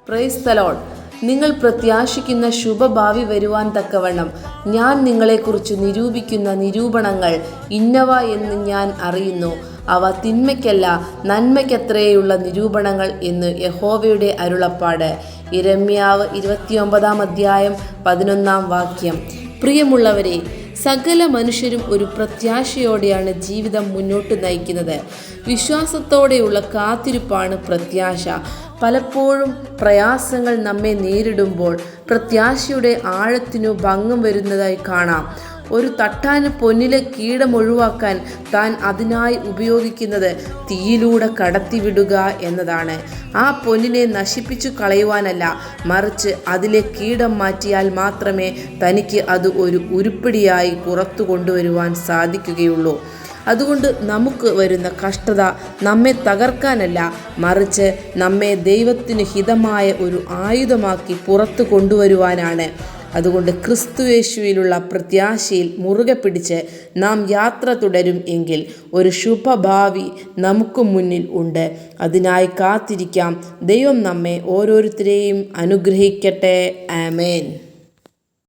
Praise the Lord. നിങ്ങൾ പ്രത്യാശിക്കുന്ന ശുഭഭാവി വരുവാൻ തക്കവണ്ണം ഞാൻ നിങ്ങളെക്കുറിച്ച് നിരൂപിക്കുന്ന നിരൂപണങ്ങൾ ഇന്നവ എന്ന് ഞാൻ അറിയുന്നു. അവ തിന്മയ്ക്കല്ല നന്മയ്ക്കത്രയുള്ള നിരൂപണങ്ങൾ എന്ന് യഹോവയുടെ അരുളപ്പാട്. യിരെമ്യാവ് 29-11 പ്രിയമുള്ളവരെ, സകല മനുഷ്യരും ഒരു പ്രത്യാശയോടെയാണ് ജീവിതം മുന്നോട്ട് നയിക്കുന്നത്. വിശ്വാസത്തോടെയുള്ള കാത്തിരിപ്പാണ് പ്രത്യാശ. പലപ്പോഴും പ്രയാസങ്ങൾ നമ്മെ നേരിടുമ്പോൾ പ്രത്യാശയുടെ ആഴത്തിനു ഭംഗം വരുന്നതായി കാണാം. ഒരു തട്ടാന് പൊന്നിലെ കീടം ഒഴിവാക്കാൻ താൻ അതിനായി ഉപയോഗിക്കുന്നത് തീയിലൂടെ കടത്തിവിടുക എന്നതാണ്. ആ പൊന്നിനെ നശിപ്പിച്ചു കളയുവാനല്ല, മറിച്ച് അതിലെ കീടം മാറ്റിയാൽ മാത്രമേ തനിക്ക് അത് ഒരു ഉരുപ്പിടിയായി പുറത്തു കൊണ്ടുവരുവാൻ സാധിക്കുകയുള്ളൂ. അതുകൊണ്ട് നമുക്ക് വരുന്ന കഷ്ടത നമ്മെ തകർക്കാനല്ല, മറിച്ച് നമ്മെ ദൈവത്തിന് ഹിതമായ ഒരു ആയുധമാക്കി പുറത്തു കൊണ്ടുവരുവാനാണ്. അതുകൊണ്ട് ക്രിസ്തുയേശുവിലുള്ള പ്രത്യാശയിൽ മുറുകെ പിടിച്ച് നാം യാത്ര തുടരും എങ്കിൽ ഒരു ശുഭഭാവി നമുക്ക് മുന്നിൽ ഉണ്ട്. അതിനായി കാത്തിരിക്കാം. ദൈവം നമ്മെ ഓരോരുത്തരെയും അനുഗ്രഹിക്കട്ടെ. ആമേൻ.